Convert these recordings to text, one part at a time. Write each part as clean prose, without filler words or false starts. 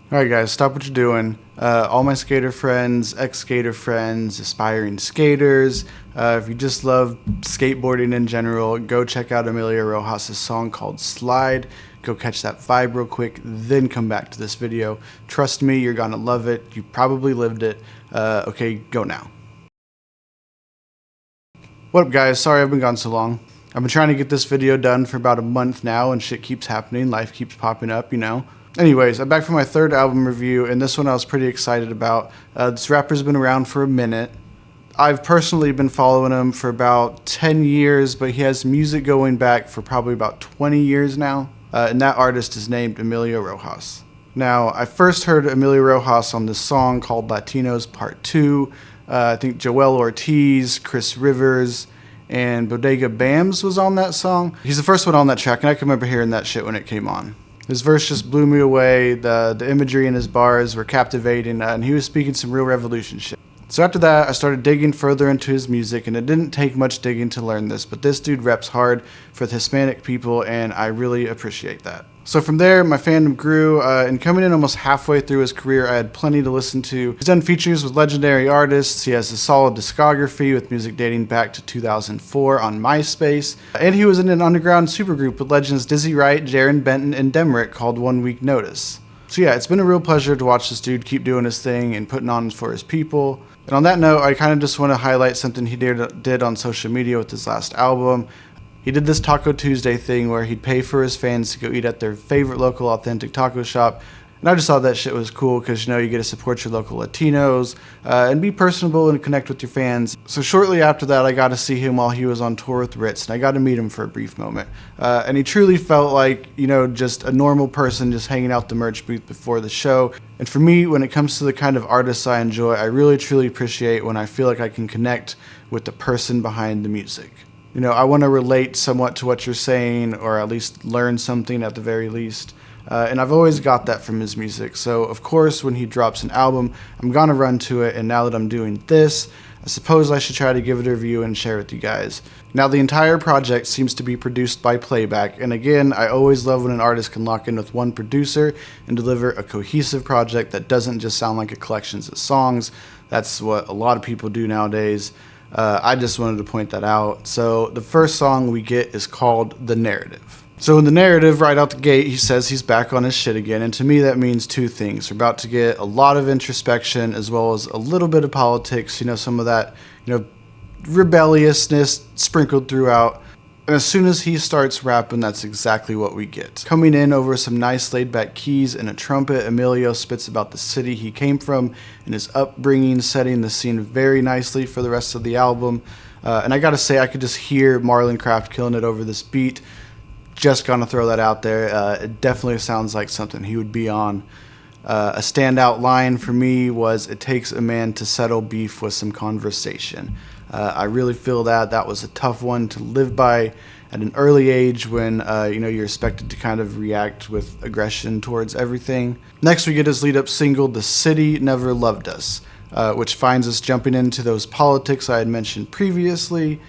Alright guys, stop what you're doing. All my skater friends, ex-skater friends, aspiring skaters, if you just love skateboarding in general, go check out Emilio Rojas' song called Slide. Go catch that vibe real quick, then come back to this video. Trust me, you're gonna love it. You probably lived it. Okay, go now. What up guys, sorry I've been gone so long. I've been trying to get this video done for about a month now and shit keeps happening, life keeps popping up, you know. Anyways, I'm back for my third album review, and this one I was pretty excited about. This rapper's been around for a minute. I've personally been following him for about 10 years, but he has music going back for probably about 20 years now. And that artist is named Emilio Rojas. Now, I first heard Emilio Rojas on this song called Latinos Part 2. I think Joel Ortiz, Chris Rivers, and Bodega Bams was on that song. He's the first one on that track, and I can remember hearing that shit when it came on. His verse just blew me away. The imagery in his bars were captivating, and he was speaking some real revolution shit. So after that, I started digging further into his music, and it didn't take much digging to learn this, but this dude reps hard for the Hispanic people, and I really appreciate that. So from there, my fandom grew, and coming in almost halfway through his career, I had plenty to listen to. He's done features with legendary artists, he has a solid discography with music dating back to 2004 on MySpace, and he was in an underground supergroup with legends Dizzy Wright, Jaron Benton, and Demrick called 1 Week Notice. So yeah, it's been a real pleasure to watch this dude keep doing his thing and putting on for his people. And on that note, I kind of just want to highlight something he did on social media with his last album. He did this Taco Tuesday thing where he'd pay for his fans to go eat at their favorite local authentic taco shop. And I just thought that shit was cool because, you know, you get to support your local Latinos and be personable and connect with your fans. So shortly after that, I got to see him while he was on tour with Ritz, and I got to meet him for a brief moment. And he truly felt like, you know, just a normal person just hanging out the merch booth before the show. And for me, when it comes to the kind of artists I enjoy, I really truly appreciate when I feel like I can connect with the person behind the music. You know, I want to relate somewhat to what you're saying, or at least learn something at the very least. And I've always got that from his music. So, of course, when he drops an album, I'm going to run to it. And now that I'm doing this, I suppose I should try to give it a review and share with you guys. Now, the entire project seems to be produced by Playback. And again, I always love when an artist can lock in with one producer and deliver a cohesive project that doesn't just sound like a collection of songs. That's what a lot of people do nowadays. I just wanted to point that out. So the first song we get is called The Narrative. So in the narrative, right out the gate, he says he's back on his shit again. And to me, that means two things. We're about to get a lot of introspection as well as a little bit of politics, you know, some of that, you know, rebelliousness sprinkled throughout. And as soon as he starts rapping, that's exactly what we get. Coming in over some nice laid-back keys and a trumpet, Emilio spits about the city he came from and his upbringing, setting the scene very nicely for the rest of the album. And I gotta say, I could just hear Marlon Craft killing it over this beat. Just gonna throw that out there. It definitely sounds like something he would be on. A standout line for me was, "It takes a man to settle beef with some conversation." I really feel that was a tough one to live by at an early age when you know, you're expected to kind of react with aggression towards everything. Next we get his lead up single, "The City Never Loved Us," which finds us jumping into those politics I had mentioned previously.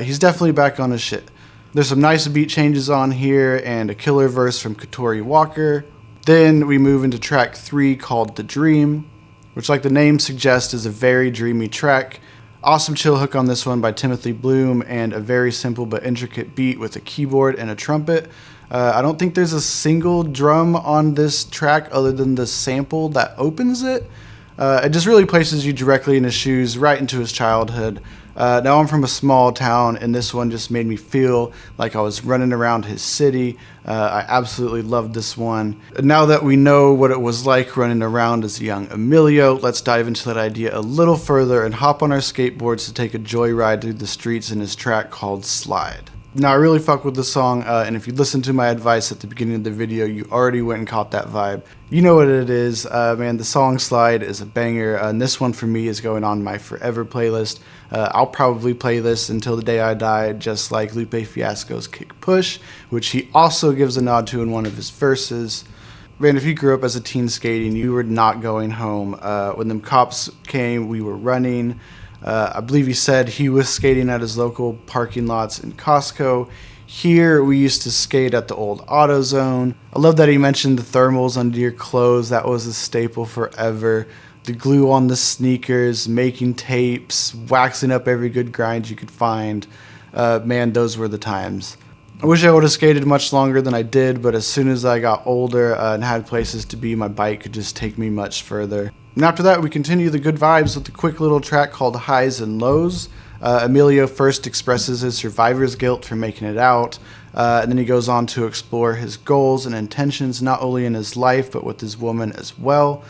He's definitely back on his shit. There's some nice beat changes on here and a killer verse from Katori Walker. Then we move into track 3 called "The Dream," which, like the name suggests, is a very dreamy track. Awesome chill hook on this one by Timothy Bloom, and a very simple but intricate beat with a keyboard and a trumpet. I don't think there's a single drum on this track other than the sample that opens it. It just really places you directly in his shoes, right into his childhood. Now I'm from a small town, and this one just made me feel like I was running around his city. I absolutely loved this one. Now that we know what it was like running around as a young Emilio, let's dive into that idea a little further and hop on our skateboards to take a joyride through the streets in his track called "Slide." Now, I really fuck with this song, and if you listened to my advice at the beginning of the video, you already went and caught that vibe. You know what it is, man. The song "Slide" is a banger, and this one for me is going on my forever playlist. I'll probably play this until the day I die, just like Lupe Fiasco's "Kick Push," which he also gives a nod to in one of his verses. Man, if you grew up as a teen skating, you were not going home. When them cops came, we were running. I believe he said he was skating at his local parking lots in Costco. Here, we used to skate at the old AutoZone. I love that he mentioned the thermals under your clothes. That was a staple forever. The glue on the sneakers, making tapes, waxing up every good grind you could find. Man, those were the times. I wish I would have skated much longer than I did, but as soon as I got older and had places to be, my bike could just take me much further. And after that, we continue the good vibes with a quick little track called Highs and Lows. Emilio first expresses his survivor's guilt for making it out, and then he goes on to explore his goals and intentions not only in his life but with his woman as well.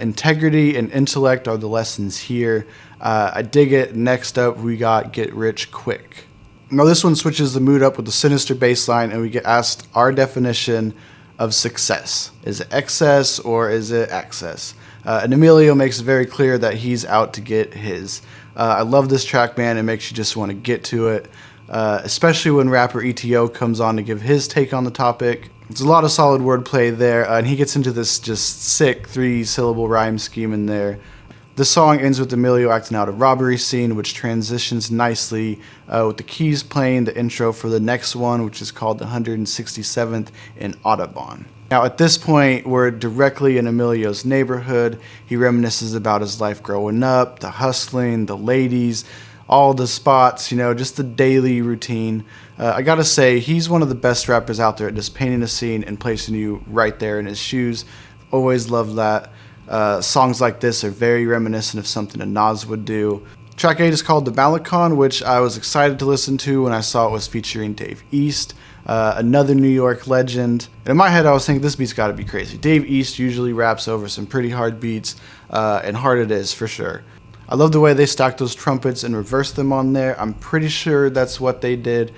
Integrity and intellect are the lessons here. I dig it. Next up, we got Get Rich Quick. Now this one switches the mood up with a sinister bass line, and we get asked our definition of success. Is it excess or is it access? And Emilio makes it very clear that he's out to get his. I love this track, man. It makes you just want to get to it, especially when rapper ETO comes on to give his take on the topic. There's a lot of solid wordplay there, and he gets into this just sick 3-syllable rhyme scheme in there. The song ends with Emilio acting out a robbery scene, which transitions nicely with the keys playing the intro for the next one, which is called the 167th in Audubon. Now at this point, we're directly in Emilio's neighborhood. He reminisces about his life growing up, the hustling, the ladies, all the spots, just the daily routine. I gotta say, he's one of the best rappers out there at just painting a scene and placing you right there in his shoes. Always loved that. Songs like this are very reminiscent of something a Nas would do. Track 8 is called The Malecon, which I was excited to listen to when I saw it was featuring Dave East, another New York legend. And in my head, I was thinking, this beat's gotta be crazy. Dave East usually raps over some pretty hard beats, and hard it is for sure. I love the way they stack those trumpets and reverse them on there. I'm pretty sure that's what they did.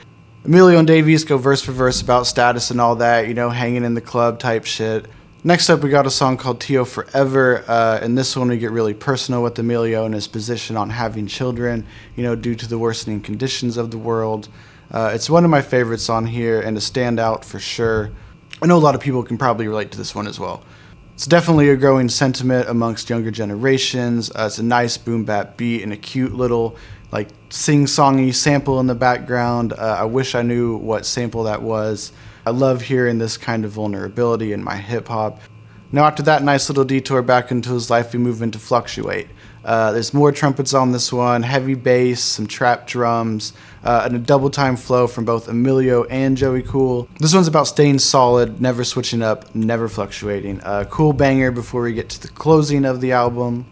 Emilio and Dave East go verse for verse about status and all that, hanging in the club type shit. Next up, we got a song called T.O. Forever. In this one, we get really personal with Emilio and his position on having children, due to the worsening conditions of the world. It's one of my favorites on here and a standout for sure. I know a lot of people can probably relate to this one as well. It's definitely a growing sentiment amongst younger generations. It's a nice boom bap beat and a cute little sing-songy sample in the background. I wish I knew what sample that was. I love hearing this kind of vulnerability in my hip hop. Now after that nice little detour back into his life, we move into Fluctuate. There's more trumpets on this one, heavy bass, some trap drums, and a double time flow from both Emilio and Joey Cool. This one's about staying solid, never switching up, never fluctuating. Cool banger before we get to the closing of the album.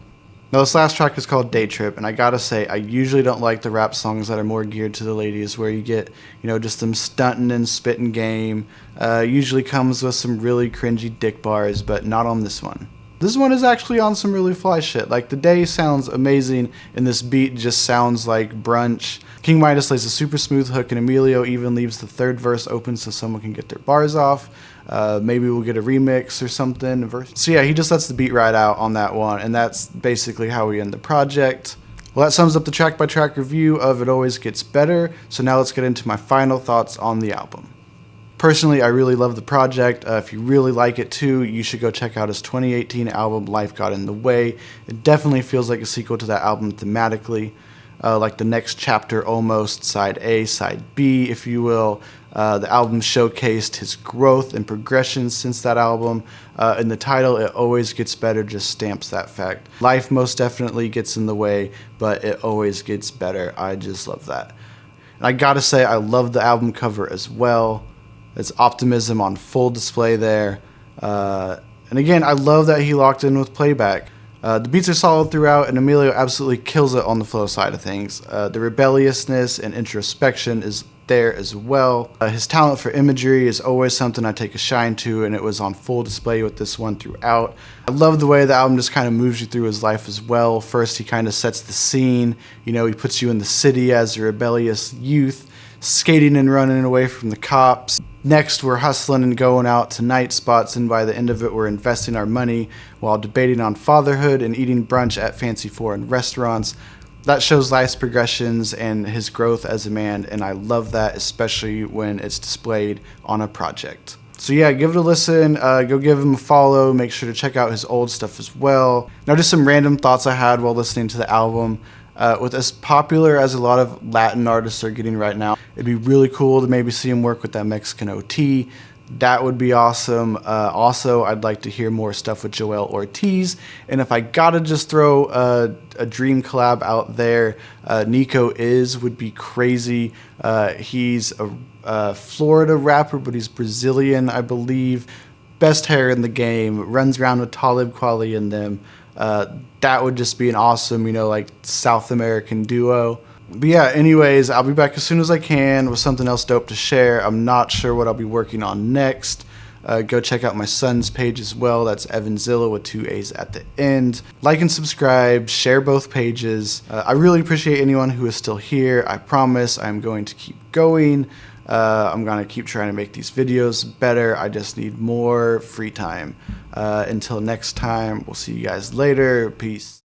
Now this last track is called Day Trip, and I gotta say, I usually don't like the rap songs that are more geared to the ladies, where you get, just them stunting and spitting game. Usually comes with some really cringy dick bars, but not on this one. This one is actually on some really fly shit. The day sounds amazing, and this beat just sounds like brunch. King Midas lays a super smooth hook, and Emilio even leaves the third verse open so someone can get their bars off. Maybe we'll get a remix or something. So yeah, he just lets the beat ride out on that one, and that's basically how we end the project. Well, that sums up the track-by-track review of It Always Gets Better, so now let's get into my final thoughts on the album. Personally, I really love the project. If you really like it too, you should go check out his 2018 album, Life Got in the Way. It definitely feels like a sequel to that album thematically, like the next chapter almost, side A, side B, if you will. The album showcased his growth and progression since that album, and the title, It Always Gets Better, just stamps that fact. Life most definitely gets in the way, but it always gets better. I just love that. And I gotta say, I love the album cover as well. It's optimism on full display there. And again, I love that he locked in with playback. The beats are solid throughout, and Emilio absolutely kills it on the flow side of things. The rebelliousness and introspection is there as well. His talent for imagery is always something I take a shine to, and it was on full display with this one throughout. I love the way the album just kind of moves you through his life as well. First, he kind of sets the scene. He puts you in the city as a rebellious youth, skating and running away from the cops. Next, we're hustling and going out to night spots, and by the end of it, we're investing our money while debating on fatherhood and eating brunch at fancy foreign restaurants. That shows life's progressions and his growth as a man, and I love that, especially when it's displayed on a project. So yeah, give it a listen, go give him a follow, make sure to check out his old stuff as well. Now just some random thoughts I had while listening to the album. With as popular as a lot of Latin artists are getting right now, it'd be really cool to maybe see him work with that Mexican OT. That would be awesome. Also, I'd like to hear more stuff with Joel Ortiz. And if I gotta just throw a dream collab out there, Nico would be crazy. He's a Florida rapper, but he's Brazilian, I believe. Best hair in the game. Runs around with Talib Kweli and them. That would just be an awesome, like South American duo. But yeah, anyways, I'll be back as soon as I can with something else dope to share. I'm not sure what I'll be working on next. Go check out my son's page as well. That's Evanzilla with 2 A's at the end. Like and subscribe, share both pages. I really appreciate anyone who is still here. I promise I'm going to keep going. I'm going to keep trying to make these videos better. I just need more free time. Until next time, we'll see you guys later. Peace.